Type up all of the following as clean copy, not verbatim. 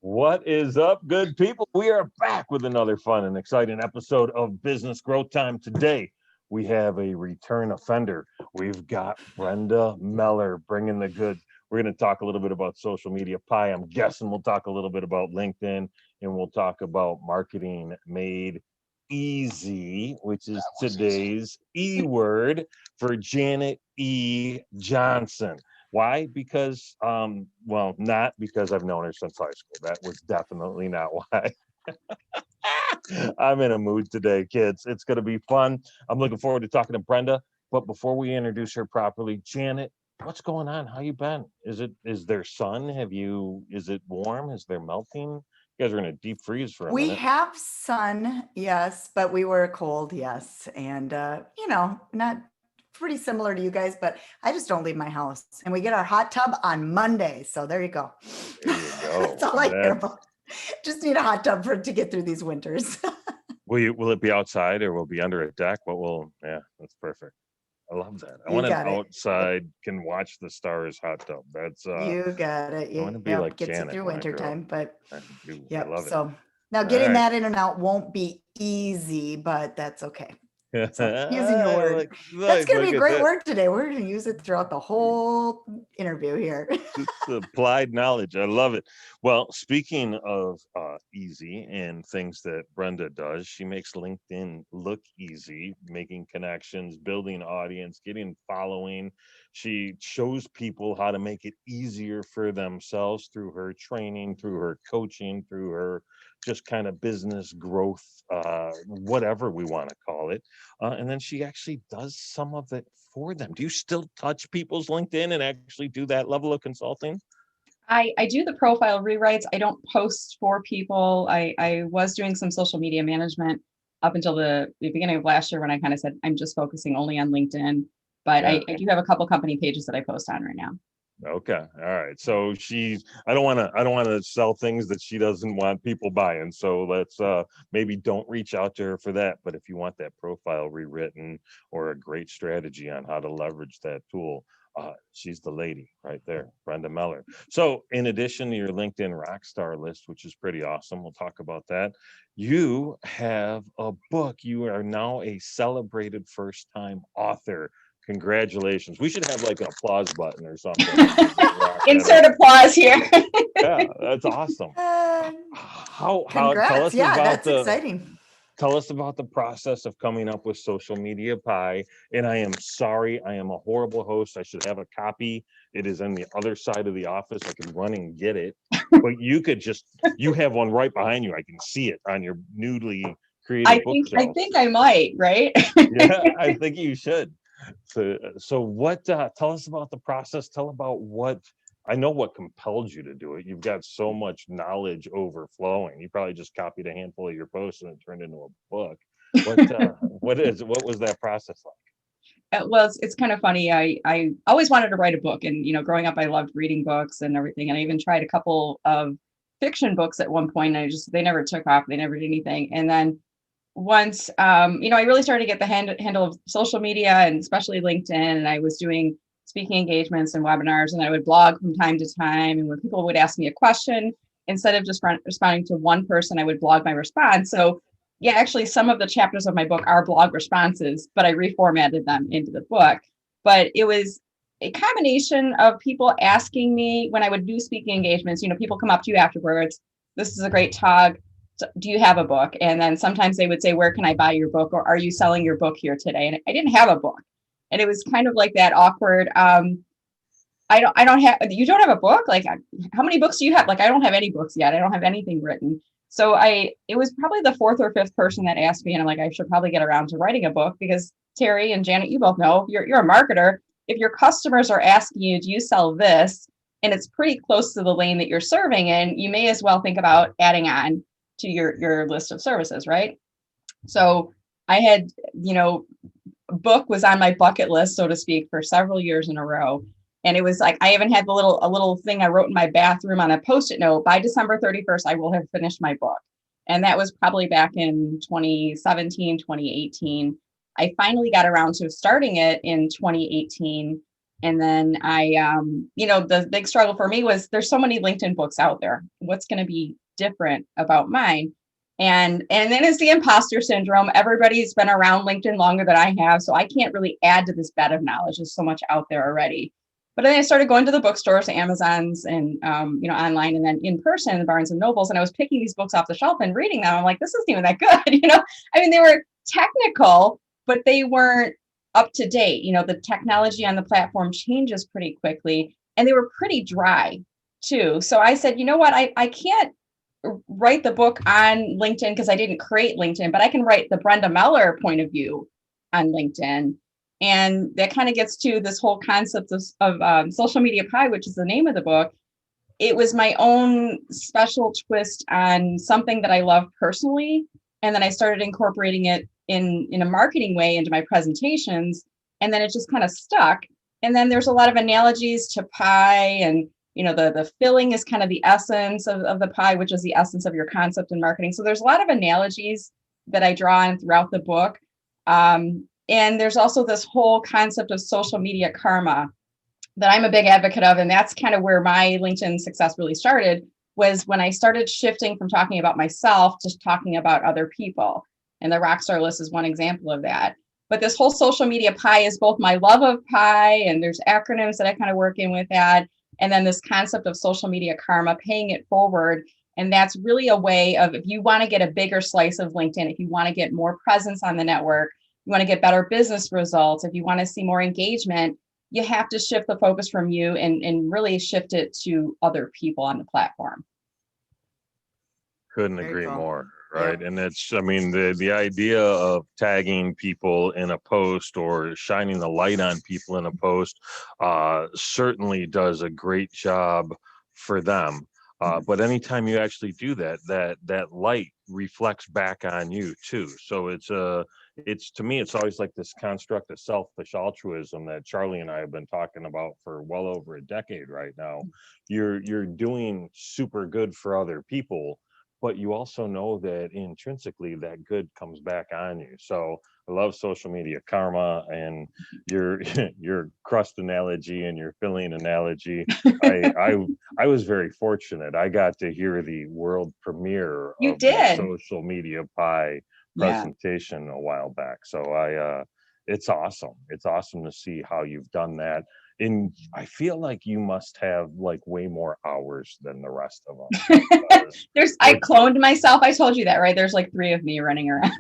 What is up, good people? We are back with another fun and exciting episode of Business Growth Time. Today, we have a return offender. We've got Brenda Meller bringing the goods. We're going to talk a little bit about social media pie. I'm guessing we'll talk a little bit about LinkedIn, and we'll talk about marketing made easy, which is today's E word for Janet E. Johnson. Why? Because, well, not because I've known her since high school. That was definitely not why. I'm in a mood today, kids. It's going to be fun. I'm looking forward to talking to Brenda. But before we introduce her properly, Janet, what's going on? How you been? Is there sun? Is it warm? Is there melting? You guys are in a deep freeze for a We minute. have sun, yes, but we were cold, yes. And, not pretty similar to you guys, but I just don't leave my house. And we get our hot tub on Monday. So there you go. There you go. That's all I care about. Just need a hot tub to get through these winters. Will it be outside or will it be under a deck? Yeah, that's perfect. I love that. I want an outside, can watch the stars hot tub. That's you got it. I want to be like gets Janet you through winter time, but I love it. So now getting that in and out won't be easy, but that's okay. So using your word. That's going to be a great word today. We're going to use it throughout the whole interview here. It's applied knowledge. I love it. Well, speaking of easy and things that Brenda does, she makes LinkedIn look easy, making connections, building audience, getting following. She shows people how to make it easier for themselves through her training, through her coaching, through her just kind of business growth, whatever we want to call it. And then she actually does some of it for them. Do you still touch people's LinkedIn and actually do that level of consulting? I do the profile rewrites. I don't post for people. I was doing some social media management up until the beginning of last year when I kind of said, I'm just focusing only on LinkedIn. But I do have a couple company pages that I post on right now. Okay. All right. So I don't want to sell things that she doesn't want people buying. So let's maybe don't reach out to her for that. But if you want that profile rewritten or a great strategy on how to leverage that tool, she's the lady right there, Brenda Meller. So in addition to your LinkedIn Rockstar list, which is pretty awesome, we'll talk about that. You have a book. You are now a celebrated first-time author. Congratulations. We should have like an applause button or something. Insert applause here. Yeah, that's awesome. How Congrats. That's exciting. Tell us about the process of coming up with Social Media Pie. And I am sorry, I am a horrible host. I should have a copy. It is on the other side of the office. I can run and get it. But you have one right behind you. I can see it on your newly created bookshelf. I think I might, right? Yeah, I think you should. So what, tell us about the process. Tell about I know what compelled you to do it. You've got so much knowledge overflowing. You probably just copied a handful of your posts and it turned into a book. What was that process like? Well, it's kind of funny. I always wanted to write a book, and growing up, I loved reading books and everything. And I even tried a couple of fiction books at one point. And they never took off. They never did anything. And then once, I really started to get the handle of social media and especially LinkedIn. And I was doing speaking engagements and webinars, and I would blog from time to time. And when people would ask me a question, instead of just responding to one person, I would blog my response. So yeah, actually some of the chapters of my book are blog responses, but I reformatted them into the book. But it was a combination of people asking me when I would do speaking engagements, people come up to you afterwards. This is a great talk. So, do you have a book? And then sometimes they would say, where can I buy your book? Or are you selling your book here today? And I didn't have a book. And it was kind of like that awkward. You don't have a book? Like, how many books do you have? Like, I don't have any books yet. I don't have anything written. So it was probably the fourth or fifth person that asked me. And I'm like, I should probably get around to writing a book, because Terry and Janet, you both know you're a marketer. If your customers are asking you, do you sell this? And it's pretty close to the lane that you're serving in, you may as well think about adding on to your list of services, right? So I had, book was on my bucket list, so to speak, for several years in a row. And it was like, I even had a little thing I wrote in my bathroom on a Post-it note: by December 31st, I will have finished my book. And that was probably back in 2017, 2018. I finally got around to starting it in 2018. And then the big struggle for me was there's so many LinkedIn books out there. What's going to be different about mine? And then it's the imposter syndrome. Everybody's been around LinkedIn longer than I have, so I can't really add to this bed of knowledge. There's so much out there already. But then I started going to the bookstores, Amazons, and online, and then in person, the Barnes and Nobles. And I was picking these books off the shelf and reading them. I'm like, this isn't even that good. I mean, they were technical, but they weren't up to date. The technology on the platform changes pretty quickly, and they were pretty dry too. So I said, you know what, I can't write the book on LinkedIn because I didn't create LinkedIn, but I can write the Brenda Meller point of view on LinkedIn. And that kind of gets to this whole concept of social media pie, which is the name of the book. It was my own special twist on something that I love personally. And then I started incorporating it in a marketing way into my presentations. And then it just kind of stuck. And then there's a lot of analogies to pie, and the filling is kind of the essence of the pie, which is the essence of your concept in marketing. So there's a lot of analogies that I draw on throughout the book. And there's also this whole concept of social media karma that I'm a big advocate of. And that's kind of where my LinkedIn success really started, was when I started shifting from talking about myself to talking about other people. And the Rockstar list is one example of that. But this whole social media pie is both my love of pie, and there's acronyms that I kind of work in with that. And then this concept of social media karma, paying it forward. And that's really a way of, if you want to get a bigger slice of LinkedIn, if you want to get more presence on the network, you want to get better business results, if you want to see more engagement, you have to shift the focus from you and really shift it to other people on the platform. Couldn't agree more. Right. Yeah. And it's, I mean, the idea of tagging people in a post or shining the light on people in a post certainly does a great job for them. But anytime you actually do that, that light reflects back on you too. So it's to me, it's always like this construct of selfish altruism that Charlie and I have been talking about for well over a decade right now. You're doing super good for other people, but you also know that intrinsically that good comes back on you. So I love social media karma, and your crust analogy and your filling analogy. I was very fortunate. I got to hear the world premiere of the social media pie presentation a while back. So it's awesome. It's awesome to see how you've done that. And I feel like you must have like way more hours than the rest of us. I cloned myself. I told you that, right? There's like 3 of me running around.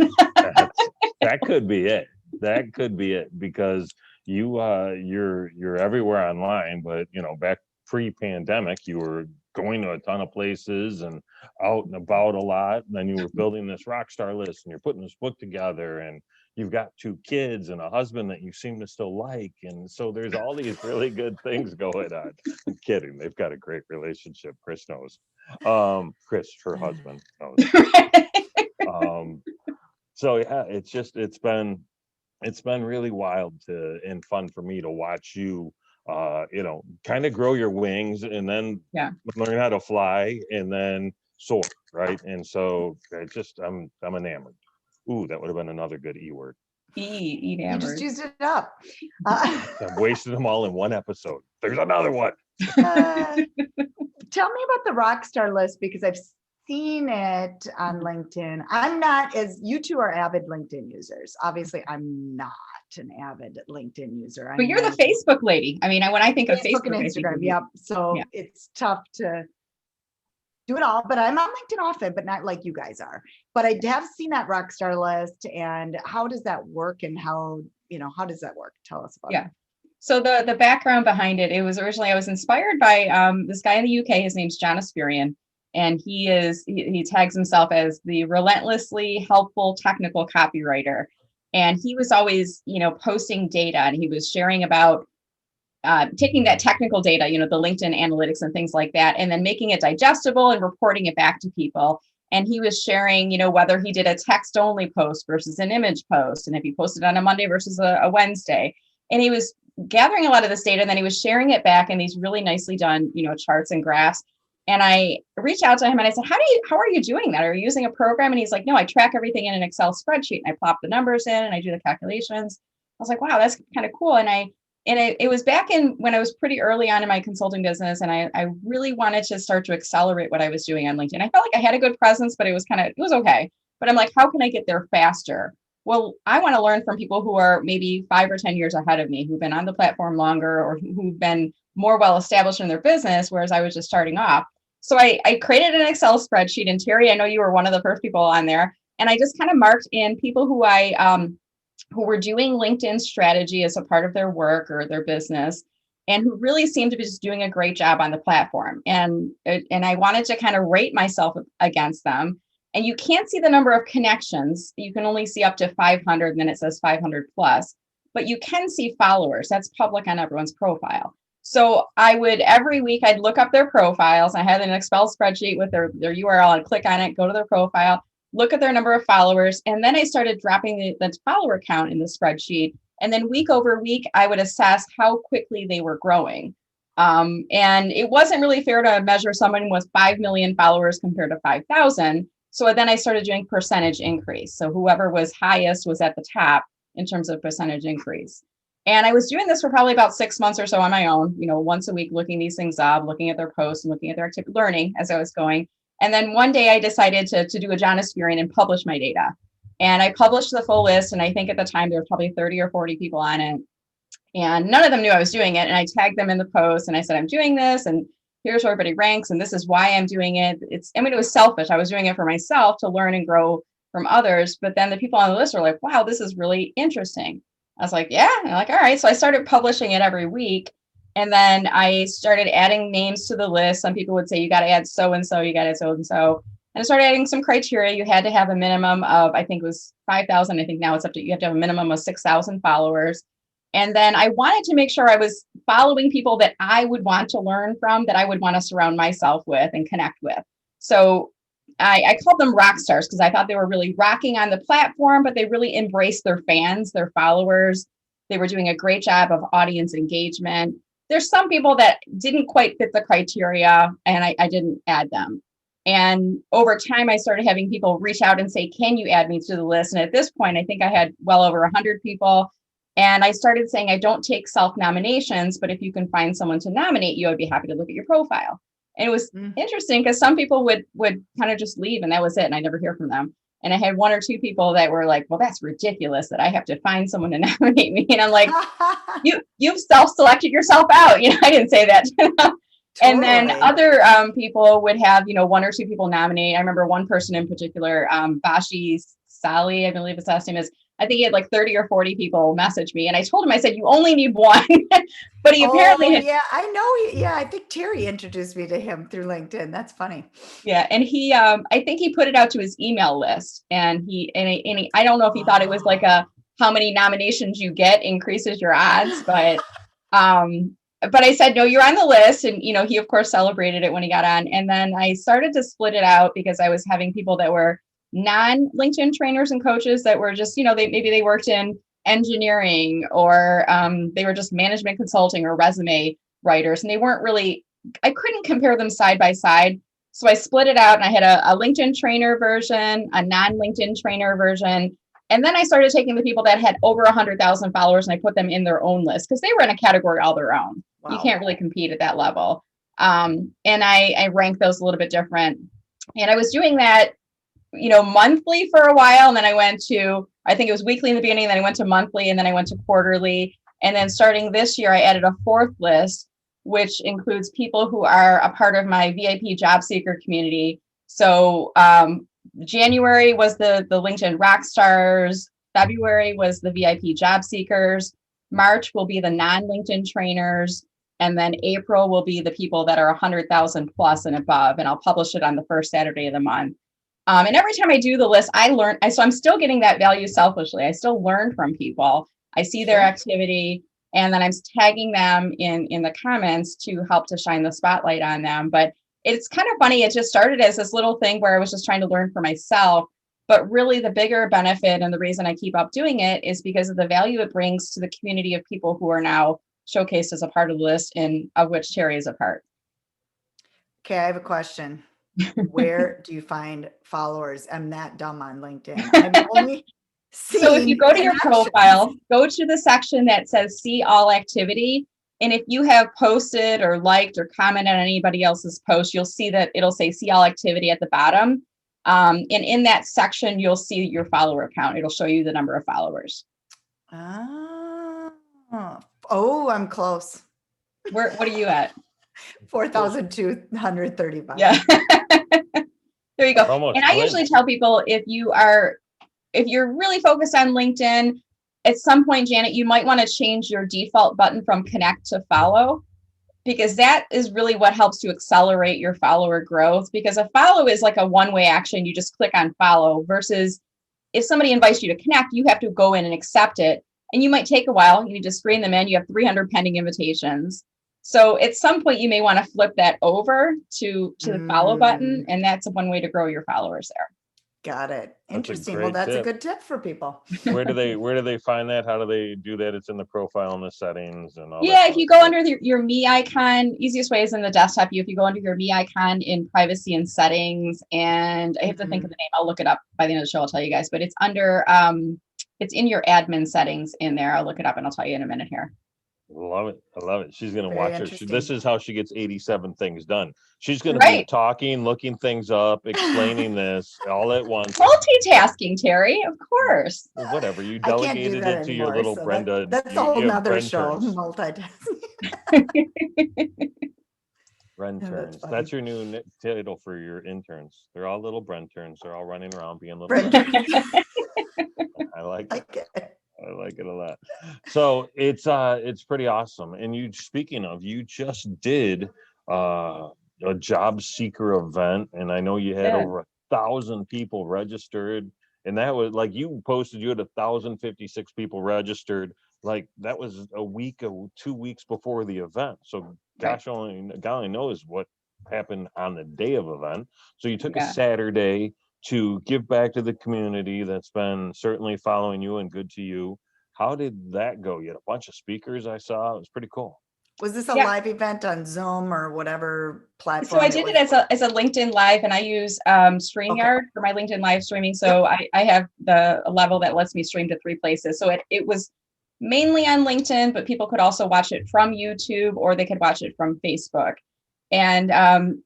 That could be it. That could be it, because you're everywhere online, but back pre-pandemic, you were going to a ton of places and out and about a lot. And then you were building this Rockstar list, and you're putting this book together, and you've got 2 kids and a husband that you seem to still like. And so there's all these really good things going on. I'm kidding. They've got a great relationship. Chris knows. Chris, her husband, knows. So yeah, it's been really wild and fun for me to watch you, kind of grow your wings, and then learn how to fly, and then soar, right? And so I'm enamored. Ooh, that would have been another good E word. Enamored. You just used it up. I've wasted them all in one episode. There's another one. Tell me about the Rockstar list, because I've seen it on LinkedIn. I'm not, as you two are avid LinkedIn users. Obviously, I'm not an avid LinkedIn user. But you're the Facebook lady. I mean, when I think of Facebook and Instagram, yep. So it's tough to do it all, but I'm on LinkedIn often, but not like you guys are. But I have seen that Rockstar list. And how does that work? And how does that work? Tell us about it. So the background behind it, it was originally, I was inspired by this guy in the UK. His name's John Asperian. And he tags himself as the relentlessly helpful technical copywriter. And he was always, posting data, and he was sharing about taking that technical data, the LinkedIn analytics and things like that, and then making it digestible and reporting it back to people. And he was sharing, whether he did a text only post versus an image post, and if he posted on a Monday versus a Wednesday. And he was gathering a lot of this data, and then he was sharing it back in these really nicely done, charts and graphs. And I reached out to him and I said, how are you doing that? Are you using a program? And he's like, no, I track everything in an Excel spreadsheet, and I plop the numbers in and I do the calculations. I was like, wow, that's kind of cool. And I And it was back in when I was pretty early on in my consulting business, and I really wanted to start to accelerate what I was doing on LinkedIn. I felt like I had a good presence, but it was okay. But I'm like, how can I get there faster? Well, I want to learn from people who are maybe 5 or 10 years ahead of me, who've been on the platform longer or who've been more well established in their business, whereas I was just starting off. So I created an Excel spreadsheet, and Terry, I know you were one of the first people on there, and I just kind of marked in people who were doing LinkedIn strategy as a part of their work or their business, and who really seemed to be just doing a great job on the platform. And I wanted to kind of rate myself against them. And you can't see the number of connections. You can only see up to 500, and then it says 500 plus, but you can see followers. That's public on everyone's profile. So every week I'd look up their profiles. I had an Excel spreadsheet with their URL. I'd click on it, go to their profile, look at their number of followers. And then I started dropping the follower count in the spreadsheet. And then week over week, I would assess how quickly they were growing. And it wasn't really fair to measure someone with 5 million followers compared to 5,000. So then I started doing percentage increase. So whoever was highest was at the top in terms of percentage increase. And I was doing this for probably about 6 months or so on my own, once a week, looking these things up, looking at their posts and looking at their activity, learning as I was going. And then one day I decided to do a John Esperian and publish my data. And I published the full list. And I think at the time there were probably 30 or 40 people on it. And none of them knew I was doing it. And I tagged them in the post and I said, I'm doing this. And here's where everybody ranks. And this is why I'm doing it. It was selfish. I was doing it for myself to learn and grow from others. But then the people on the list were like, wow, this is really interesting. I was like, yeah. And I'm like, all right. So I started publishing it every week. And then I started adding names to the list. Some people would say, you got to add so-and-so, you got to add so-and-so. And I started adding some criteria. You had to have a minimum of, I think it was 5,000. I think now it's you have to have a minimum of 6,000 followers. And then I wanted to make sure I was following people that I would want to learn from, that I would want to surround myself with and connect with. So I called them rockstars because I thought they were really rocking on the platform, but they really embraced their fans, their followers. They were doing a great job of audience engagement. There's some people that didn't quite fit the criteria, and I didn't add them. And over time, I started having people reach out and say, can you add me to the list? And at this point, I think I had well over 100 people. And I started saying, I don't take self-nominations, but if you can find someone to nominate you, I'd be happy to look at your profile. And it was interesting because some people would kind of just leave and that was it. And I never hear from them. And I had 1 or 2 people that were like, well, that's ridiculous that I have to find someone to nominate me. And I'm like, you've self-selected yourself out. I didn't say that. Totally. And then other people would have, 1 or 2 people nominate. I remember one person in particular, Bashi Sali, I believe his last name is. I think he had like 30 or 40 people message me. And I told him, I said, you only need 1. But he apparently had, yeah, I know. Yeah, I think Terry introduced me to him through LinkedIn. That's funny. Yeah. And he, I think he put it out to his email list. And I don't know if he thought it was like how many nominations you get increases your odds. But I said, no, you're on the list. And, he, of course, celebrated it when he got on. And then I started to split it out because I was having people that were non-LinkedIn trainers and coaches that were just, they worked in engineering or they were just management consulting or resume writers. And they weren't really, I couldn't compare them side by side. So I split it out and I had a LinkedIn trainer version, a non-LinkedIn trainer version. And then I started taking the people that had over 100,000 followers and I put them in their own list because they were in a category all their own. Wow. You can't really compete at that level. And I ranked those a little bit different. And I was doing that monthly for a while. And then I went to, I think it was weekly in the beginning, then I went to monthly, and then I went to quarterly. And then starting this year, I added a 4th list, which includes people who are a part of my VIP job seeker community. So January was the LinkedIn Rockstars. February was the VIP job seekers. March will be the non-LinkedIn trainers. And then April will be the people that are 100,000 plus and above. And I'll publish it on the first Saturday of the month. And every time I do the list, I learn. So I'm still getting that value selfishly. I still learn from people. I see their activity, and then I'm tagging them in the comments to help to shine the spotlight on them. But it's kind of funny. It just started as this little thing where I was just trying to learn for myself. But really, the bigger benefit and the reason I keep up doing it is because of the value it brings to the community of people who are now showcased as a part of the list, and of which Terry is a part. Okay, I have a question. Where do you find followers? I'm that dumb on LinkedIn. I'm only So if you Seen go to your connections. profile, go to the section that says see all activity. And if you have posted or liked or commented on anybody else's post, you'll see that it'll say see all activity at the bottom. And in that section, you'll see your follower count. It'll show you the number of followers. Oh, I'm close. What are you at? 4,235. Yeah. There you go. Almost And I twins. usually tell people if you're really focused on LinkedIn, at some point, Janet, you might want to change your default button from connect to follow, because that is really what helps to accelerate your follower growth. Because a follow is like a one-way action. You just click on follow, versus if somebody invites you to connect, you have to go in and accept it. And you might take a while. You need to screen them in. You have 300 pending invitations. So at some point, you may want to flip that over to the follow button. And that's one way to grow your followers there. Got it. That's a Interesting. Well, great that's a tip. good tip for people. Where do they find that? How do they do that? It's in the profile and the settings and all Yeah, that if you stuff. go under your me icon, easiest way is in the desktop view. If you go under your me icon in privacy and settings, and I have to think of the name, I'll look it up by the end of the show, I'll tell you guys, but it's under, it's in your admin settings in there. I'll look it up and I'll tell you in a minute here. Love it. I love it. She's going to Very watch her. interesting. This is how she gets 87 things done. She's going to be Right. talking, looking things up, explaining this all at once. Multitasking, Terry, of course. Whatever. You I can't do delegated that it to your anymore, little so Brenda. that's a you whole have nother Bren show. turns. Multitasking. Bren Yeah, that's turns. funny. That's your new title for your interns. They're all little Bren turns. They're all running around being little. Brenda. I like it. Like it. I like it a lot. So it's pretty awesome. And you just did a job seeker event, and I know you had Yeah. over 1,000 people registered, and that was like you posted you had 1,056 people registered. Like that was a week or 2 weeks before the event. So God only knows what happened on the day of event. So you took a Yeah. Saturday to give back to the community that's been certainly following you and good to you. How did that go? You had a bunch of speakers I saw. It was pretty cool. Was this a Yeah. live event on Zoom or whatever platform? So I did it as a LinkedIn Live, and I use StreamYard for my LinkedIn Live streaming. So I have the level that lets me stream to 3 places. So it was mainly on LinkedIn, but people could also watch it from YouTube, or they could watch it from Facebook. And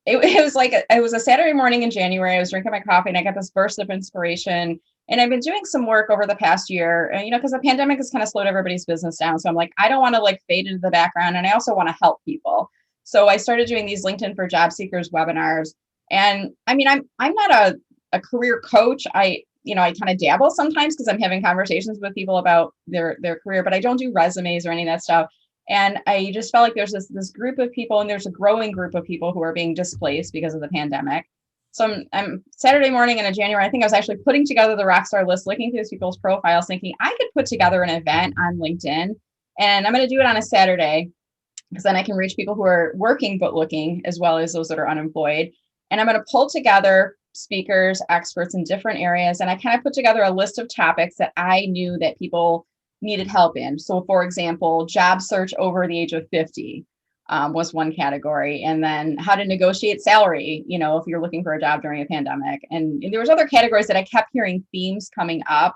it was like it was a Saturday morning in January. I was drinking my coffee and I got this burst of inspiration. And I've been doing some work over the past year, because the pandemic has kind of slowed everybody's business down. So I'm like, I don't want to like fade into the background, and I also want to help people. So I started doing these LinkedIn for Job Seekers webinars. And I mean, I'm not a career coach. I kind of dabble sometimes because I'm having conversations with people about their career, but I don't do resumes or any of that stuff. And I just felt like there's this group of people, and there's a growing group of people who are being displaced because of the pandemic. So I'm Saturday morning in January, I think I was actually putting together the Rockstar list, looking through these people's profiles, thinking I could put together an event on LinkedIn, and I'm going to do it on a Saturday because then I can reach people who are working but looking, as well as those that are unemployed. And I'm going to pull together speakers, experts in different areas. And I kind of put together a list of topics that I knew that people needed help in. So for example, job search over the age of 50 was one category. And then how to negotiate salary, if you're looking for a job during a pandemic. And there was other categories that I kept hearing themes coming up.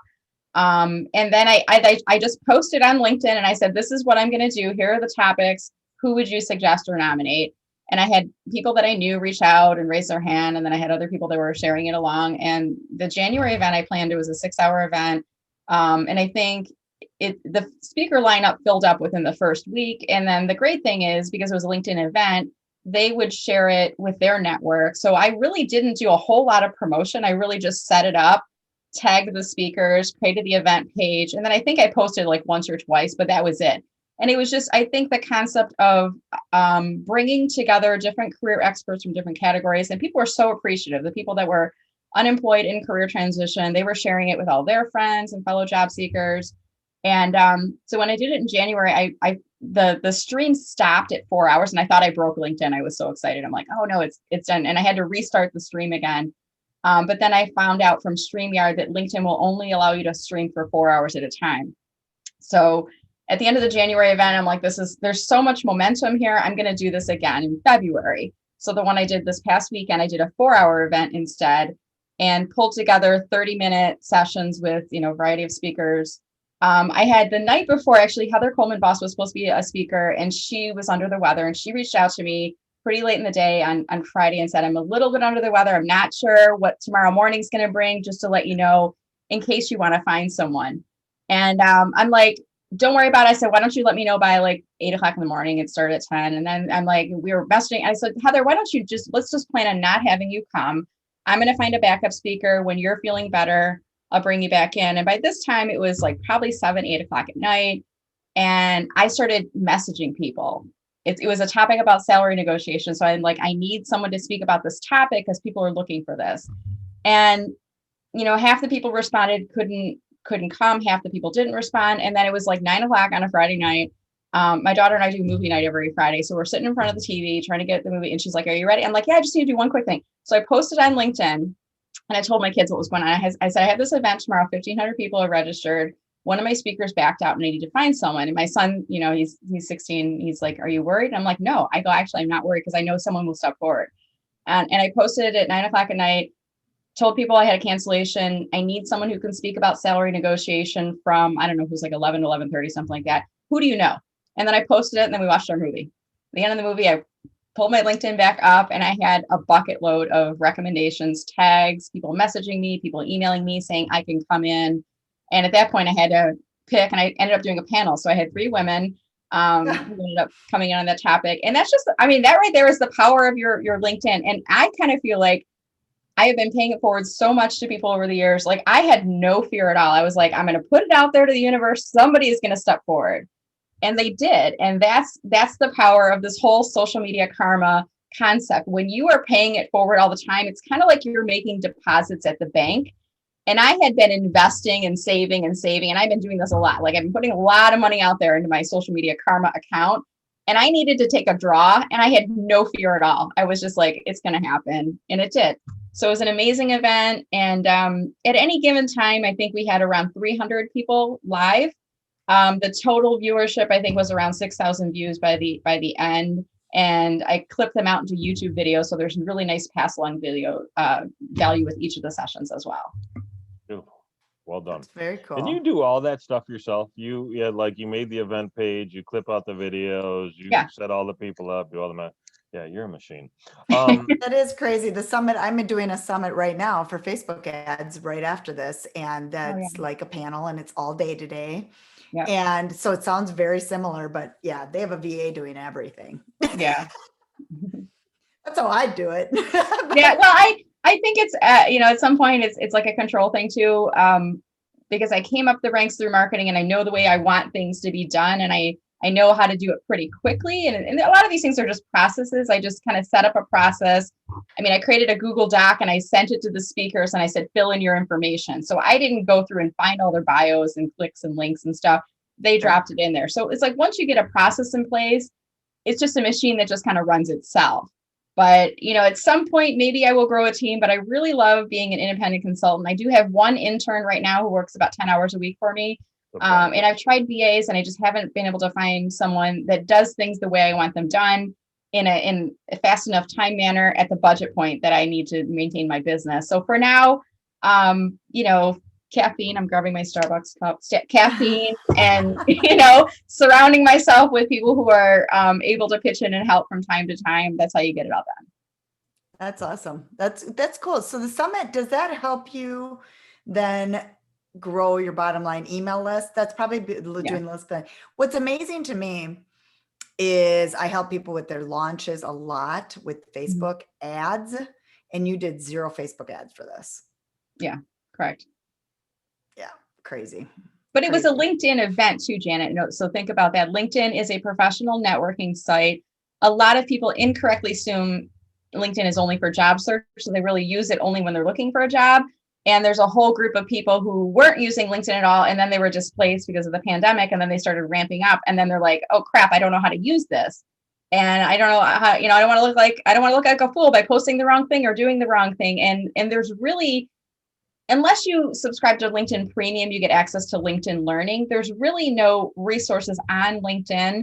And then I just posted on LinkedIn and I said, this is what I'm going to do. Here are the topics. Who would you suggest or nominate? And I had people that I knew reach out and raise their hand. And then I had other people that were sharing it along. And the January event I planned, it was a 6-hour event. And I think the speaker lineup filled up within the first week. And then the great thing is, because it was a LinkedIn event, they would share it with their network. So I really didn't do a whole lot of promotion. I really just set it up, tagged the speakers, created the event page. And then I think I posted like once or twice, but that was it. And it was just, I think the concept of bringing together different career experts from different categories, and people were so appreciative. The people that were unemployed in career transition, they were sharing it with all their friends and fellow job seekers. And so when I did it in January, the stream stopped at 4 hours, and I thought I broke LinkedIn. I was so excited. I'm like, oh no, it's done. And I had to restart the stream again. But then I found out from StreamYard that LinkedIn will only allow you to stream for 4 hours at a time. So at the end of the January event, I'm like, there's so much momentum here. I'm going to do this again in February. So the one I did this past weekend, I did a 4-hour event instead. and pulled together 30-minute sessions with, a variety of speakers. I had the night before, actually, Heather Coleman Boss was supposed to be a speaker, and she was under the weather, and she reached out to me pretty late in the day on Friday and said, I'm a little bit under the weather. I'm not sure what tomorrow morning's going to bring, just to let you know, in case you want to find someone. And I'm like, don't worry about it. I said, why don't you let me know by like 8 o'clock in the morning? It started at 10. And then I'm like, we were messaging. I said, Heather, why don't you let's just plan on not having you come. I'm going to find a backup speaker. When you're feeling better, I'll bring you back in. And by this time it was like probably 7, 8 o'clock at night. And I started messaging people. It was a topic about salary negotiation. So I'm like, I need someone to speak about this topic because people are looking for this. And, half the people responded, couldn't come. Half the people didn't respond. And then it was like 9 o'clock on a Friday night. My daughter and I do movie night every Friday. So we're sitting in front of the TV trying to get the movie. And she's like, are you ready? I'm like, yeah, I just need to do one quick thing. So I posted on LinkedIn and I told my kids what was going on. I said, I have this event tomorrow. 1,500 people are registered. One of my speakers backed out and I need to find someone. And my son, he's 16. He's like, are you worried? And I'm like, no. I go, actually, I'm not worried because I know someone will step forward. And I posted it at 9 o'clock at night. Told people I had a cancellation. I need someone who can speak about salary negotiation from, I don't know, it was like 11 to 11:30, something like that. Who do you know? And then I posted it and then we watched our movie. At the end of the movie, I pulled my LinkedIn back up and I had a bucket load of recommendations, tags, people messaging me, people emailing me saying I can come in. And at that point I had to pick and I ended up doing a panel. So I had 3 women who ended up coming in on that topic. And that's just, that right there is the power of your LinkedIn. And I kind of feel like I have been paying it forward so much to people over the years. Like I had no fear at all. I was like, I'm going to put it out there to the universe. Somebody is going to step forward. And they did. And that's the power of this whole social media karma concept. When you are paying it forward all the time, it's kind of like you're making deposits at the bank. And I had been investing and saving. And I've been doing this a lot. Like I've been putting a lot of money out there into my social media karma account. And I needed to take a draw and I had no fear at all. I was just like, it's going to happen. And it did. So it was an amazing event. And at any given time, I think we had around 300 people live. The total viewership, I think, was around 6,000 views by the end. And I clipped them out into YouTube videos. So there's really nice pass along video value with each of the sessions as well. Beautiful. Well done. That's very cool. And you do all that stuff yourself. You made the event page, you clip out the videos, you set all the people up, do all the math. Yeah, you're a machine. That is crazy. The summit, I'm doing a summit right now for Facebook ads right after this. And that's like a panel and it's all day today. Yeah. And so it sounds very similar, but yeah, they have a VA doing everything. Yeah. That's how I do it. Yeah. Well, I think it's, at some point it's like a control thing too. Because I came up the ranks through marketing and I know the way I want things to be done. And I know how to do it pretty quickly. And a lot of these things are just processes. I just kind of set up a process. I created a Google Doc and I sent it to the speakers and I said, fill in your information. So I didn't go through and find all their bios and clicks and links and stuff. They dropped it in there. So it's like, once you get a process in place, it's just a machine that just kind of runs itself. But, at some point, maybe I will grow a team, but I really love being an independent consultant. I do have one intern right now who works about 10 hours a week for me. Okay. And I've tried VAs and I just haven't been able to find someone that does things the way I want them done in a fast enough time manner at the budget point that I need to maintain my business. So for now, caffeine, I'm grabbing my Starbucks cup, caffeine and, surrounding myself with people who are able to pitch in and help from time to time. That's how you get it all done. That's awesome. That's cool. So the summit, does that help you then grow your bottom line email list? That's probably doing list. What's amazing to me is I help people with their launches a lot with Facebook ads, and you did 0 Facebook ads for this. Yeah, correct. Yeah, crazy. But it was a LinkedIn event too, Janet. So think about that. LinkedIn is a professional networking site. A lot of people incorrectly assume LinkedIn is only for job search. So they really use it only when they're looking for a job. And there's a whole group of people who weren't using LinkedIn at all. And then they were displaced because of the pandemic. And then they started ramping up. And then they're like, oh crap, I don't know how to use this. And I don't know how, I don't want to look like a fool by posting the wrong thing or doing the wrong thing. And there's really, unless you subscribe to LinkedIn Premium, you get access to LinkedIn Learning. There's really no resources on LinkedIn.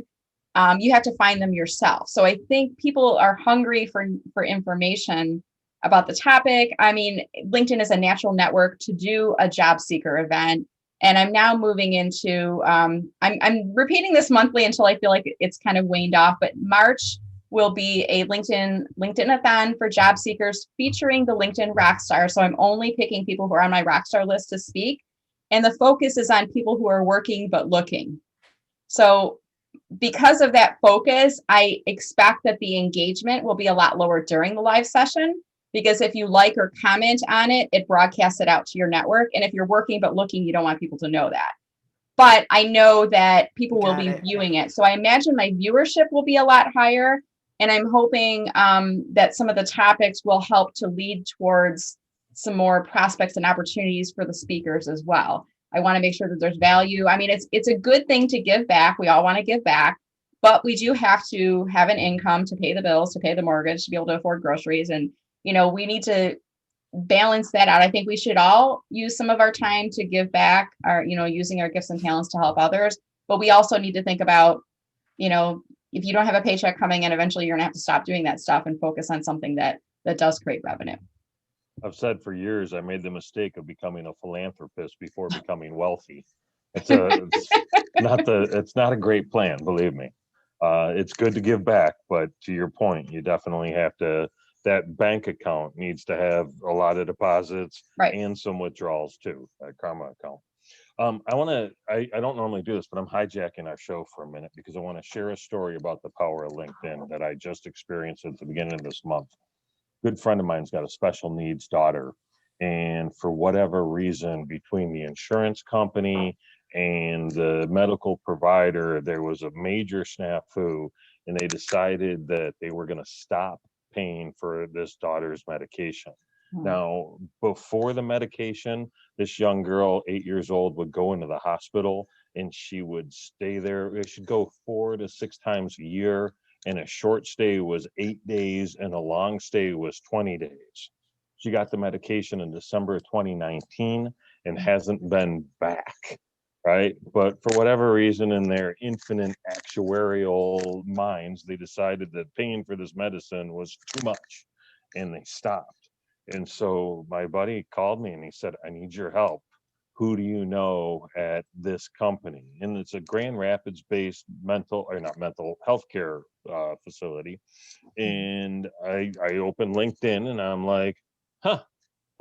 You have to find them yourself. So I think people are hungry for information. about the topic. I mean, LinkedIn is a natural network to do a job seeker event. And I'm now moving into, I'm repeating this monthly until I feel like it's kind of waned off, but March will be a LinkedIn-a-thon for job seekers featuring the LinkedIn Rockstar. So I'm only picking people who are on my Rockstar list to speak. And the focus is on people who are working but looking. So because of that focus, I expect that the engagement will be a lot lower during the live session, because if you like or comment on it, it broadcasts it out to your network. And if you're working but looking, you don't want people to know that. But I know that people will be viewing it. So I imagine my viewership will be a lot higher. And I'm hoping that some of the topics will help to lead towards some more prospects and opportunities for the speakers as well. I want to make sure that there's value. I mean, it's a good thing to give back. We all want to give back, but we do have to have an income to pay the bills, to pay the mortgage, to be able to afford groceries. And, we need to balance that out. I think we should all use some of our time to give back, using our gifts and talents to help others. But we also need to think about, if you don't have a paycheck coming in, eventually you're gonna have to stop doing that stuff and focus on something that does create revenue. I've said for years, I made the mistake of becoming a philanthropist before becoming wealthy. It's not a great plan, believe me. It's good to give back, but to your point, you definitely have to, that bank account needs to have a lot of deposits, right, and some withdrawals too, that karma account. I don't normally do this, but I'm hijacking our show for a minute because I want to share a story about the power of LinkedIn that I just experienced at the beginning of this month. Good friend of mine's got a special needs daughter, and for whatever reason, between the insurance company and the medical provider, there was a major snafu, and they decided that they were going to stop paying for this daughter's medication. Now, before the medication, this young girl, 8 years old, would go into the hospital and she would stay there. She'd go 4 to 6 times a year. And a short stay was 8 days and a long stay was 20 days. She got the medication in December of 2019 and hasn't been back, right? But for whatever reason, in their infinite actuarial minds, they decided that paying for this medicine was too much and they stopped. And so my buddy called me and he said, I need your help. Who do you know at this company? And it's a Grand Rapids based mental healthcare facility. And I opened LinkedIn and I'm like, I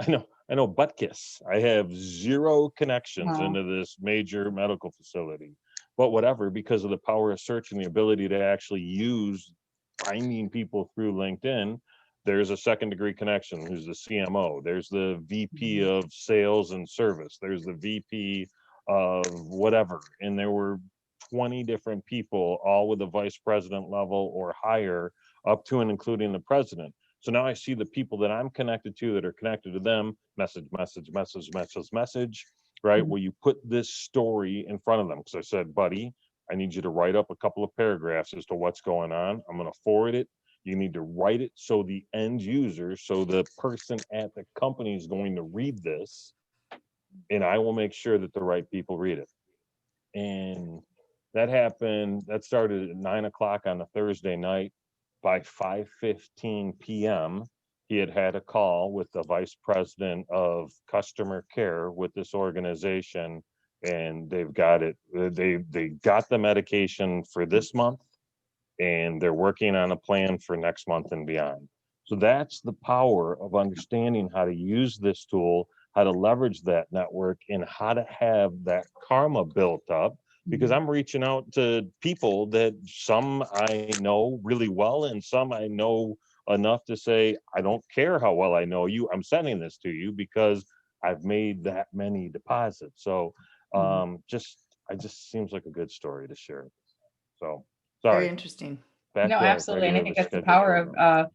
know Butkus. I have zero connections into this major medical facility, but whatever, because of the power of search and the ability to actually use finding people through LinkedIn, there's a second degree connection who's the CMO. There's the VP of sales and service. There's the VP of whatever. And there were 20 different people, all with a vice president level or higher, up to and including the president. So now I see the people that I'm connected to that are connected to them, message, right? Well, you put this story in front of them. Because I said, buddy, I need you to write up a couple of paragraphs as to what's going on. I'm going to forward it. You need to write it so the end user, so the person at the company is going to read this, and I will make sure that the right people read it. And that happened, that started at 9 o'clock on a Thursday night. By 5:15 p.m., he had a call with the vice president of customer care with this organization, and they've got it. They got the medication for this month, and they're working on a plan for next month and beyond. So that's the power of understanding how to use this tool, how to leverage that network, and how to have that karma built up. Because I'm reaching out to people that some I know really well and some I know enough to say, I don't care how well I know you, I'm sending this to you because I've made that many deposits. So it just seems like a good story to share. So sorry. Very interesting. No, absolutely. And I think that's the power of,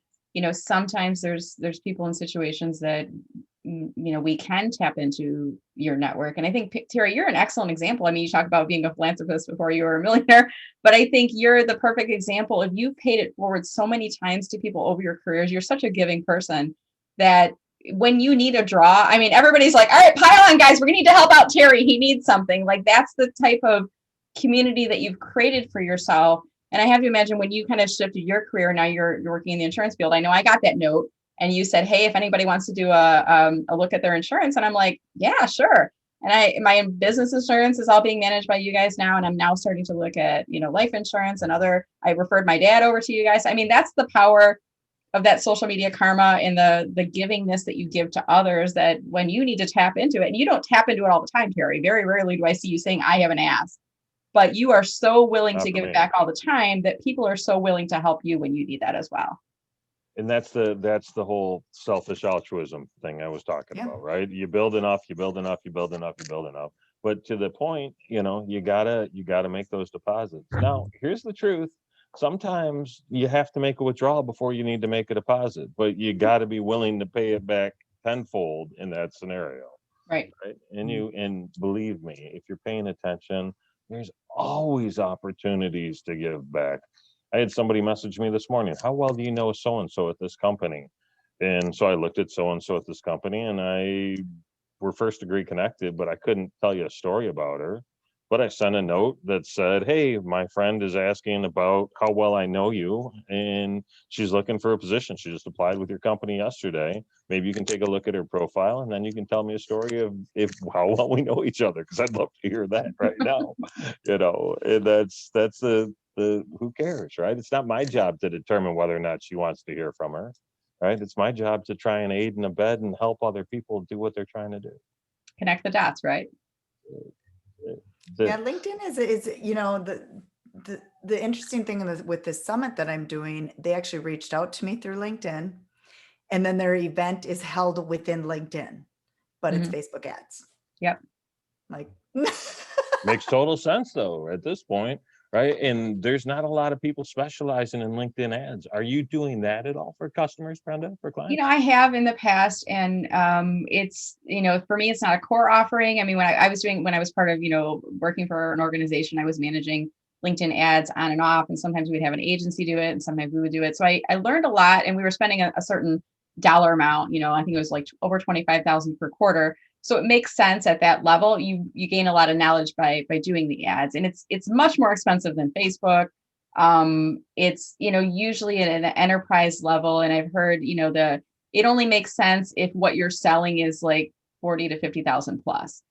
sometimes there's people in situations that, we can tap into your network. And I think, Terry, you're an excellent example. I mean, you talk about being a philanthropist before you were a millionaire, but I think you're the perfect example of you've paid it forward so many times to people over your careers. You're such a giving person that when you need a draw, I mean, everybody's like, all right, pile on, guys, we're gonna need to help out Terry. He needs something. Like, that's the type of community that you've created for yourself. And I have to imagine when you kind of shifted your career, now you're working in the insurance field. I know I got that note and you said, hey, if anybody wants to do a look at their insurance, and I'm like, yeah, sure. And my business insurance is all being managed by you guys now. And I'm now starting to look at, life insurance and I referred my dad over to you guys. I mean, that's the power of that social media karma and the givingness that you give to others, that when you need to tap into it, and you don't tap into it all the time, Terry, very rarely do I see you saying, I have an ask, but you are so willing to give it back all the time that people are so willing to help you when you need that as well. And that's the whole selfish altruism thing I was talking about, right? You build enough, but to the point, you gotta make those deposits. Now, here's the truth. Sometimes you have to make a withdrawal before you need to make a deposit, but you got to be willing to pay it back tenfold in that scenario. Right. And believe me, if you're paying attention, there's always opportunities to give back. I had somebody message me this morning, how well do you know so-and-so at this company? And so I looked at so-and-so at this company, and we're first degree connected, but I couldn't tell you a story about her. But I sent a note that said, hey, my friend is asking about how well I know you, and she's looking for a position. She just applied with your company yesterday. Maybe you can take a look at her profile, and then you can tell me a story of how well we know each other, because I'd love to hear that right now. And that's the who cares, right? It's not my job to determine whether or not she wants to hear from her, right? It's my job to try and aid and abet and help other people do what they're trying to do. Connect the dots, right? LinkedIn is the interesting thing with this summit that I'm doing. They actually reached out to me through LinkedIn, and then their event is held within LinkedIn, but it's Facebook ads. Yep. Like makes total sense though at this point, right? And there's not a lot of people specializing in LinkedIn ads. Are you doing that at all for customers, Brenda, for clients? I have in the past, and it's, for me, it's not a core offering. I mean, when I was part of, working for an organization, I was managing LinkedIn ads on and off, and sometimes we'd have an agency do it, and sometimes we would do it. So I learned a lot, and we were spending a certain dollar amount, I think it was like over 25,000 per quarter. So it makes sense at that level. You gain a lot of knowledge by doing the ads, and it's much more expensive than Facebook. It's, usually at an enterprise level. And I've heard, it only makes sense if what you're selling is like 40 to 50,000 plus.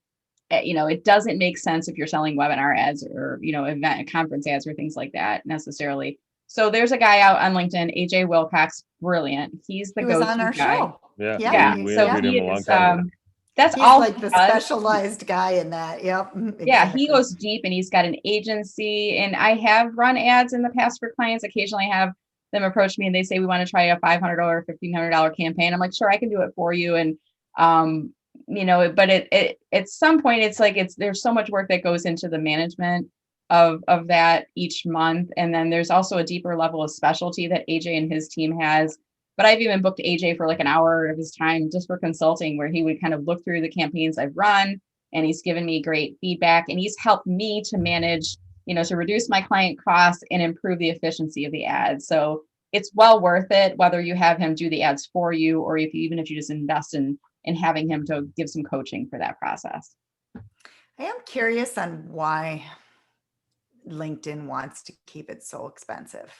It doesn't make sense if you're selling webinar ads or, event conference ads or things like that necessarily. So there's a guy out on LinkedIn, AJ Wilcox, brilliant. He's the go-to on our guy. show. Yeah. We interviewed him a long time ago. That's he's all like the specialized guy in that. Yep. Exactly. Yeah, he goes deep, and he's got an agency, and I have run ads in the past for clients. Occasionally I have them approach me and they say, we want to try a $500 or $1,500 campaign. I'm like, sure, I can do it for you. And, but it at some point it's like, there's so much work that goes into the management of that each month. And then there's also a deeper level of specialty that AJ and his team has. But I've even booked AJ for like an hour of his time just for consulting, where he would kind of look through the campaigns I've run, and he's given me great feedback, and he's helped me to manage, to reduce my client costs and improve the efficiency of the ads. So it's well worth it, whether you have him do the ads for you, or even if you just invest in having him to give some coaching for that process. I am curious on why LinkedIn wants to keep it so expensive.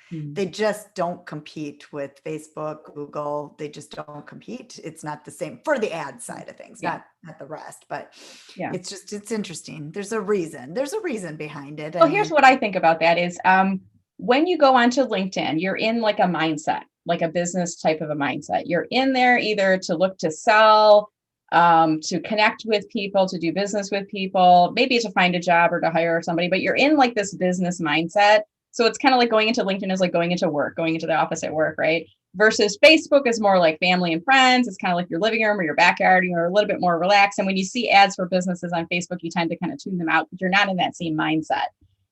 They just don't compete with Facebook, Google. They just don't compete. It's not the same for the ad side of things, not the rest, but it's interesting. There's a reason behind it. Well, here's what I think about that is, when you go onto LinkedIn, you're in like a mindset, like a business type of a mindset. You're in there either to look to sell, to connect with people, to do business with people, maybe to find a job or to hire somebody, but you're in like this business mindset. So it's kind of like going into LinkedIn is like going into work, going into the office at work, right? Versus Facebook is more like family and friends. It's kind of like your living room or your backyard. You're a little bit more relaxed. And when you see ads for businesses on Facebook, you tend to kind of tune them out because you're not in that same mindset.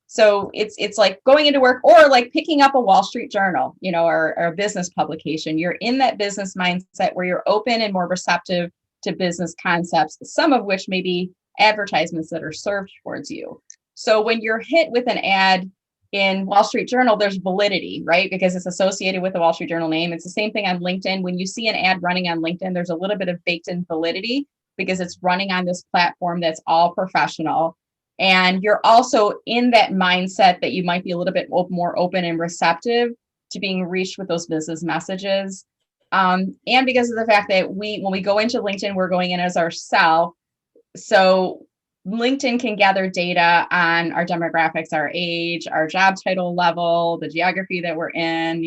So it's like going into work, or like picking up a Wall Street Journal, or a business publication. You're in that business mindset where you're open and more receptive to business concepts, some of which may be advertisements that are served towards you. So when you're hit with an ad in Wall Street Journal, there's validity, right? Because it's associated with the Wall Street Journal name. It's the same thing on LinkedIn. When you see an ad running on LinkedIn, there's a little bit of baked in validity because it's running on this platform that's all professional. And you're also in that mindset that you might be a little bit more open and receptive to being reached with those business messages. And because of the fact that when we go into LinkedIn, we're going in as ourselves. So LinkedIn can gather data on our demographics, our age, our job title level, the geography that we're in,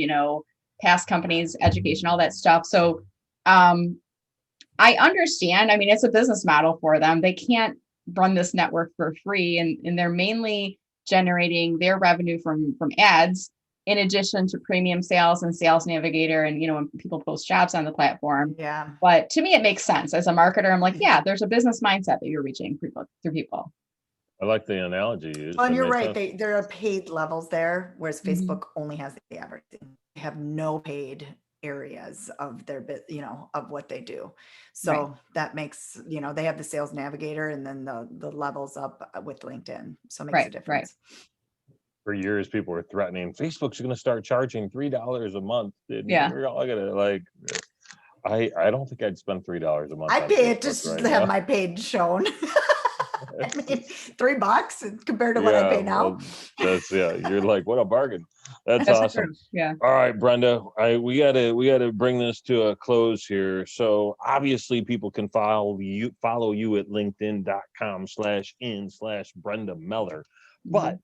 past companies, education, all that stuff. So I understand. I mean, it's a business model for them. They can't run this network for free, and they're mainly generating their revenue from ads, in addition to premium sales and sales navigator, and when people post jobs on the platform. Yeah. But to me, it makes sense. As a marketer, I'm like, yeah, there's a business mindset that you're reaching through people. I like the analogy you used. Oh, and That you're makes right. sense. There are paid levels there, whereas Mhm. Facebook only has the advertising. They have no paid areas of their of what they do. So Right. that makes, they have the sales navigator and then the levels up with LinkedIn. So it makes a Right. difference. For years, people were threatening Facebook's going to start charging $3 a month. And Yeah. we're all gonna like. I don't think I'd spend $3 a month. I on pay it Facebook just right to have now. my page shown. I mean, $3 compared to what I pay now. Well, you're like, what a bargain. That's That's awesome. true. Yeah. All right, Brenda, we gotta bring this to a close here. So obviously people can follow you at linkedin.com/in/Brenda Meller. But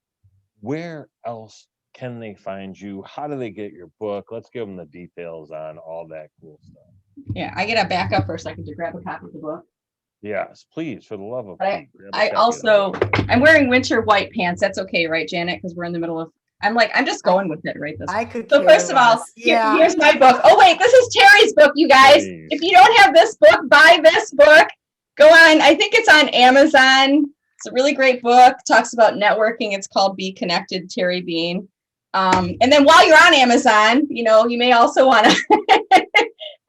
where else can they find you? How do they get your book? Let's give them the details on all that cool stuff. Yeah. I get to back up for a second to grab a copy of the book. Yes, please, for the love of But Pete, grab a I copy of also, that. I'm wearing winter white pants. That's okay, right, Janet? Because we're in the middle of, I'm just going with it, right? I could So care first of all, less. Yeah. here's my book. Oh wait, this is Terry's book, you guys. Jeez. If you don't have this book, buy this book. Go on. I think it's on Amazon. It's a really great book. Talks about networking. It's called Be Connected, Terry Bean. And then while you're on Amazon, you may also want to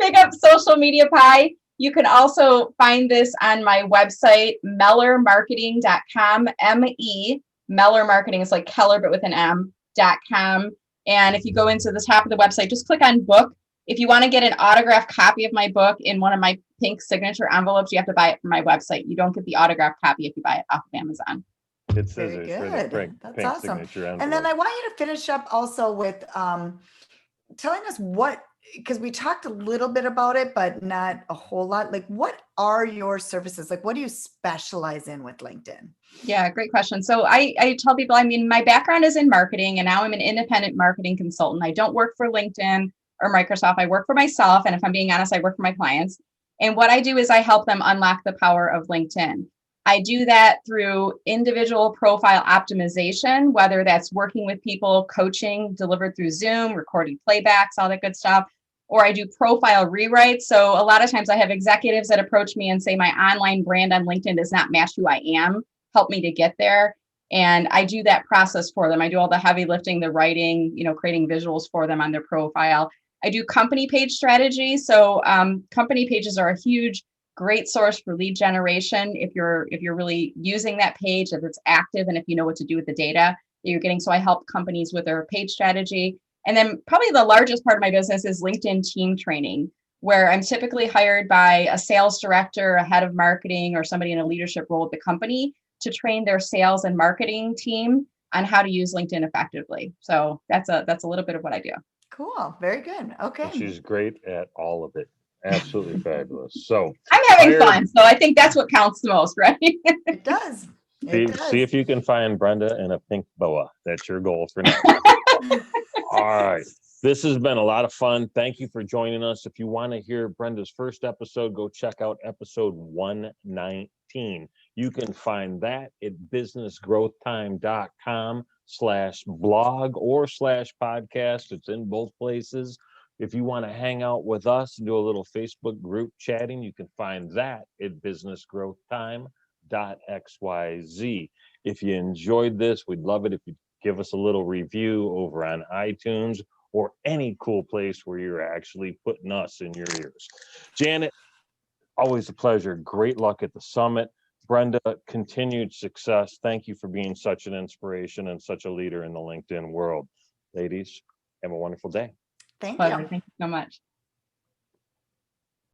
pick up Social Media Pie. You can also find this on my website, mellermarketing.com, M-E, Meller Marketing is like Keller, but with an M.com. And if you go into the top of the website, just click on book. If you want to get an autographed copy of my book in one of my pink signature envelopes, you have to buy it from my website. You don't get the autographed copy if you buy it off of Amazon. It says Very it's for the good. That's pink awesome. signature And then envelope. I want you to finish up also with telling us because we talked a little bit about it, but not a whole lot. Like, what are your services? Like, what do you specialize in with LinkedIn? Yeah, great question. So I tell people, my background is in marketing, and now I'm an independent marketing consultant. I don't work for LinkedIn or Microsoft. I work for myself. And if I'm being honest, I work for my clients. And what I do is I help them unlock the power of LinkedIn. I do that through individual profile optimization, whether that's working with people, coaching delivered through Zoom, recorded playbacks, all that good stuff, or I do profile rewrites. So a lot of times I have executives that approach me and say, my online brand on LinkedIn does not match who I am. Help me to get there. And I do that process for them. I do all the heavy lifting, the writing, creating visuals for them on their profile. I do company page strategy. So company pages are a great source for lead generation if you're really using that page, if it's active, and if you know what to do with the data that you're getting. So I help companies with their page strategy. And then probably the largest part of my business is LinkedIn team training, where I'm typically hired by a sales director, a head of marketing, or somebody in a leadership role at the company to train their sales and marketing team on how to use LinkedIn effectively. So that's a little bit of what I do. Cool. Very good. Okay. And she's great at all of it. Absolutely fabulous. So I'm having fun. So I think that's what counts the most, right? It does. See if you can find Brenda in a pink boa. That's your goal for now. All right. This has been a lot of fun. Thank you for joining us. If you want to hear Brenda's first episode, go check out episode 119. You can find that at businessgrowthtime.com/blog or /podcast. It's in both places. If you want to hang out with us and do a little Facebook group chatting, you can find that at businessgrowthtime.xyz. If you enjoyed this, we'd love it if you give us a little review over on iTunes or any cool place where you're actually putting us in your ears. Janet, always a pleasure. Great luck at the summit. Brenda, continued success. Thank you for being such an inspiration and such a leader in the LinkedIn world. Ladies, have a wonderful day. Thank you. Thank you so much.